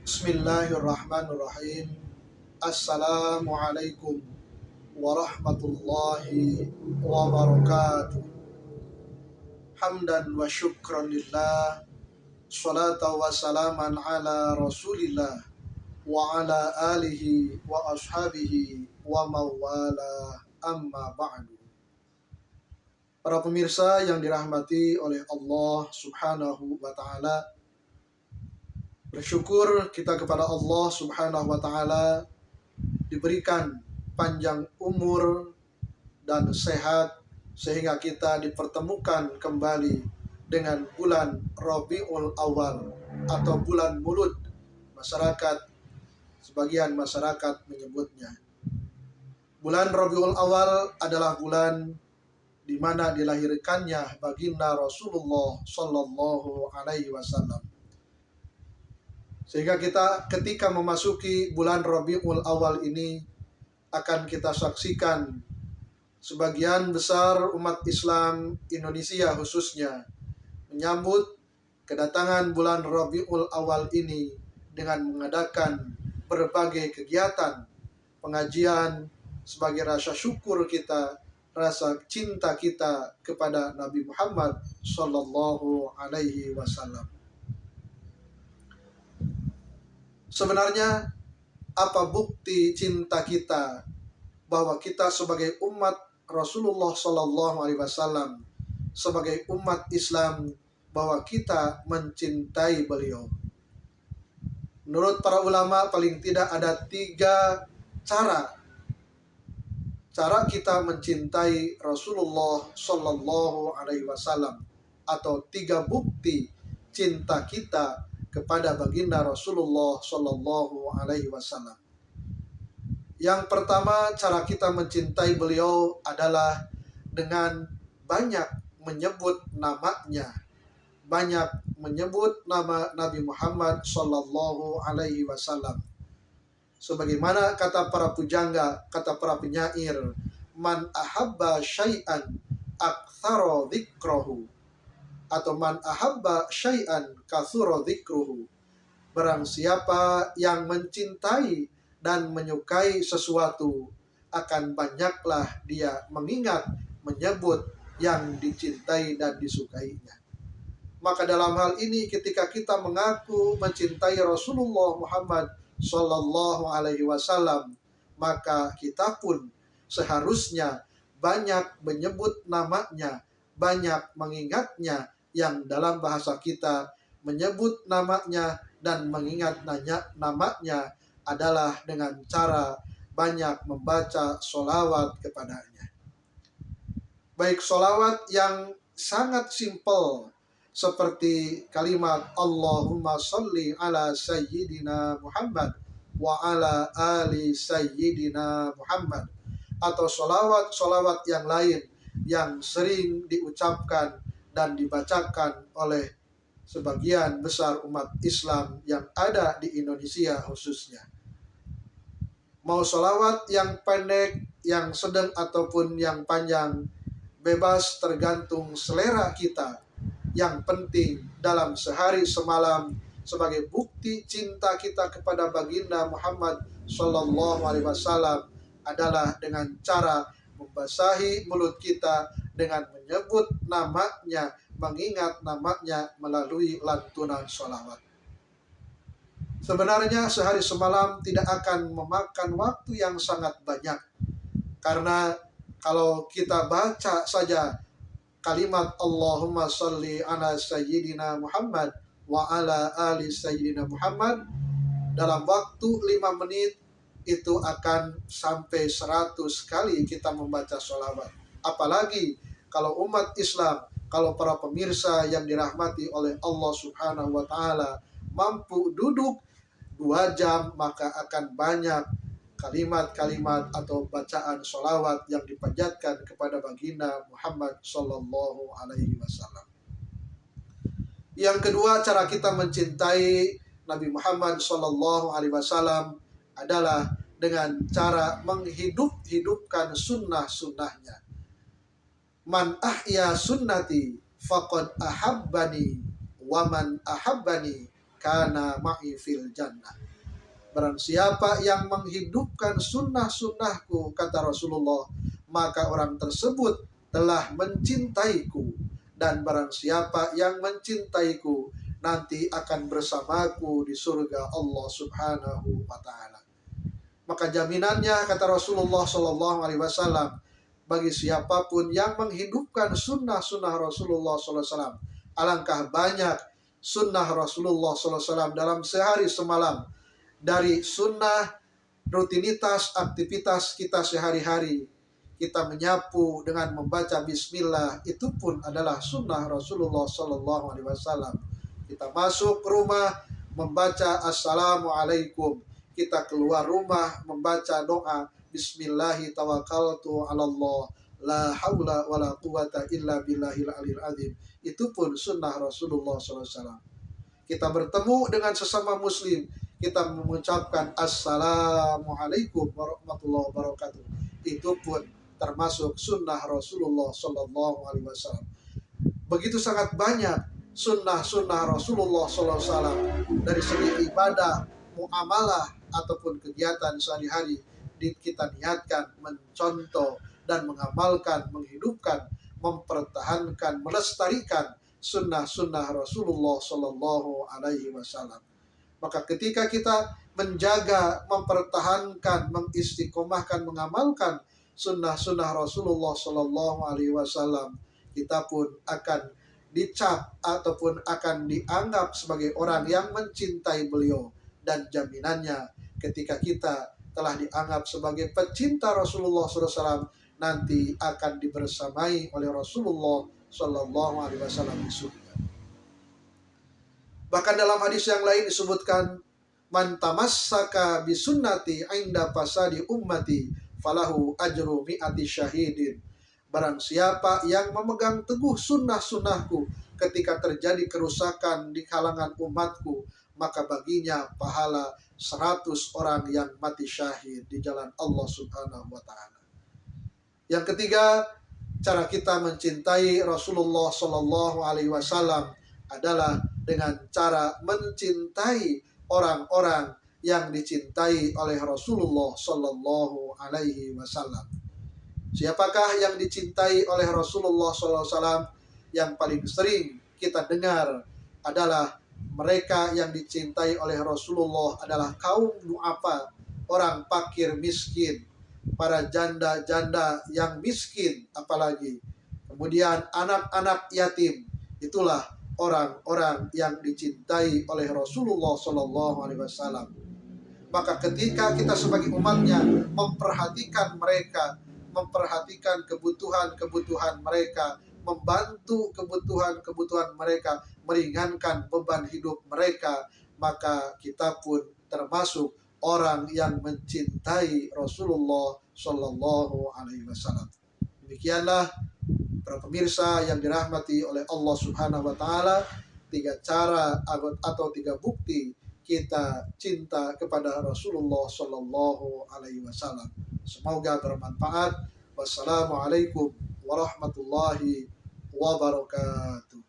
Bismillahirrahmanirrahim. Assalamualaikum warahmatullahi wabarakatuh. Hamdan wa syukran lillah. Salatan wa salaman ala rasulillah wa ala alihi wa ashabihi wa mawala amma ba'du. Para pemirsa yang dirahmati oleh Allah subhanahu wa ta'ala, bersyukur kita kepada Allah subhanahu wa ta'ala diberikan panjang umur dan sehat sehingga kita dipertemukan kembali dengan bulan Rabiul Awal atau bulan Mulud sebagian masyarakat menyebutnya. Bulan Rabiul Awal adalah bulan di mana dilahirkannya baginda Rasulullah Sallallahu Alaihi Wasallam. Sehingga kita ketika memasuki bulan Rabiul Awal ini akan kita saksikan sebagian besar umat Islam Indonesia khususnya menyambut kedatangan bulan Rabiul Awal ini dengan mengadakan berbagai kegiatan pengajian sebagai rasa syukur kita, rasa cinta kita kepada Nabi Muhammad Sallallahu Alaihi Wasallam. Sebenarnya apa bukti cinta kita bahwa kita sebagai umat Rasulullah Sallallahu Alaihi Wasallam, sebagai umat Islam, bahwa kita mencintai beliau? Menurut para ulama paling tidak ada 3 cara kita mencintai Rasulullah Sallallahu Alaihi Wasallam, atau 3 bukti cinta kita kepada baginda Rasulullah Sallallahu Alaihi Wasallam. Yang pertama, cara kita mencintai beliau adalah dengan banyak menyebut namanya, banyak menyebut nama Nabi Muhammad Sallallahu Alaihi Wasallam. Sebagaimana kata para pujangga, kata para penyair, man ahabba syai'an aktsara dzikrahu, atau man ahabba syai'an katsura dzikruhu. Barang siapa yang mencintai dan menyukai sesuatu, akan banyaklah dia mengingat, menyebut yang dicintai dan disukainya. Maka dalam hal ini ketika kita mengaku mencintai Rasulullah Muhammad Sallallahu Alaihi Wasallam, maka kita pun seharusnya banyak menyebut namanya, banyak mengingatnya, yang dalam bahasa kita menyebut namanya dan mengingat namanya adalah dengan cara banyak membaca sholawat kepadanya. Baik sholawat yang sangat simpel seperti kalimat Allahumma sholli ala sayyidina Muhammad wa ala ali sayyidina Muhammad, atau sholawat yang lain yang sering diucapkan dan dibacakan oleh sebagian besar umat Islam yang ada di Indonesia khususnya. Mau sholawat yang pendek, yang sedang, ataupun yang panjang, bebas tergantung selera kita. Yang penting dalam sehari semalam sebagai bukti cinta kita kepada baginda Muhammad Sallallahu Alaihi Wasallam adalah dengan cara membasahi mulut kita dengan menyebut namanya, mengingat namanya melalui lantunan sholawat. Sebenarnya sehari semalam tidak akan memakan waktu yang sangat banyak, karena kalau kita baca saja kalimat Allahumma sholli ala sayyidina Muhammad wa ala ali sayyidina Muhammad, dalam waktu 5 menit itu akan sampai 100 kali kita membaca sholawat. Apalagi kalau umat Islam, kalau para pemirsa yang dirahmati oleh Allah Subhanahu wa Ta'ala mampu duduk 2 jam, maka akan banyak kalimat-kalimat atau bacaan sholawat yang dipanjatkan kepada baginda Muhammad Sallallahu Alaihi Wasallam. Yang kedua, cara kita mencintai Nabi Muhammad Sallallahu Alaihi Wasallam adalah dengan cara menghidupkan sunnah-sunnahnya. Man ahya sunnati faqad ahabbani wa man ahabbani kana ma'i fil jannah. Barang siapa yang menghidupkan sunnah-sunnahku, kata Rasulullah, maka orang tersebut telah mencintaiku. Dan barang siapa yang mencintaiku, nanti akan bersamaku di surga Allah Subhanahu wa ta'ala. Maka jaminannya, kata Rasulullah SAW, bagi siapapun yang menghidupkan sunnah-sunnah Rasulullah SAW, alangkah banyak sunnah Rasulullah SAW dalam sehari semalam, dari sunnah rutinitas aktivitas kita sehari-hari, kita menyapu dengan membaca bismillah, itu pun adalah sunnah Rasulullah SAW. Kita masuk rumah membaca assalamualaikum, kita keluar rumah membaca doa bismillahi tawakkaltu 'alallah la haula wala quwata illa billahil aliyil azim, itu pun sunnah Rasulullah SAW. Kita bertemu dengan sesama muslim, kita mengucapkan assalamualaikum warahmatullahi wabarakatuh, itu pun termasuk sunnah Rasulullah SAW. Begitu sangat banyak sunnah-sunnah Rasulullah SAW dari segi ibadah, muamalah ataupun kegiatan sehari-hari. Kita niatkan mencontoh dan mengamalkan, menghidupkan, mempertahankan, melestarikan sunnah-sunnah Rasulullah SAW. Maka ketika kita menjaga, mempertahankan, mengistiqomahkan, mengamalkan sunnah-sunnah Rasulullah SAW, kita pun akan dicap ataupun akan dianggap sebagai orang yang mencintai beliau. Dan jaminannya, ketika kita telah dianggap sebagai pecinta Rasulullah SAW, nanti akan dibersamai oleh Rasulullah SAW di surga. Bahkan dalam hadis yang lain disebutkan, man tamassaka bisunnati inda fasadi ummati falahu ajru mi'ati syahidin. Barang siapa yang memegang teguh sunnah-sunnahku ketika terjadi kerusakan di kalangan umatku, maka baginya pahala 100 orang yang mati syahid di jalan Allah Subhanahu wa ta'ala. Yang ketiga, cara kita mencintai Rasulullah SAW adalah dengan cara mencintai orang-orang yang dicintai oleh Rasulullah SAW. Siapakah yang dicintai oleh Rasulullah SAW? Yang paling sering kita dengar adalah mereka yang dicintai oleh Rasulullah adalah kaum du'afa, orang fakir miskin, para janda-janda yang miskin apalagi. Kemudian anak-anak yatim, itulah orang-orang yang dicintai oleh Rasulullah SAW. Maka ketika kita sebagai umatnya memperhatikan mereka, memperhatikan kebutuhan-kebutuhan mereka, membantu kebutuhan-kebutuhan mereka, meringankan beban hidup mereka, maka kita pun termasuk orang yang mencintai Rasulullah SAW. Demikianlah para pemirsa yang dirahmati oleh Allah Subhanahu wa ta'ala, 3 cara atau 3 bukti kita cinta kepada Rasulullah SAW. Semoga bermanfaat. Wassalamualaikum warahmatullahi wabarakatuh.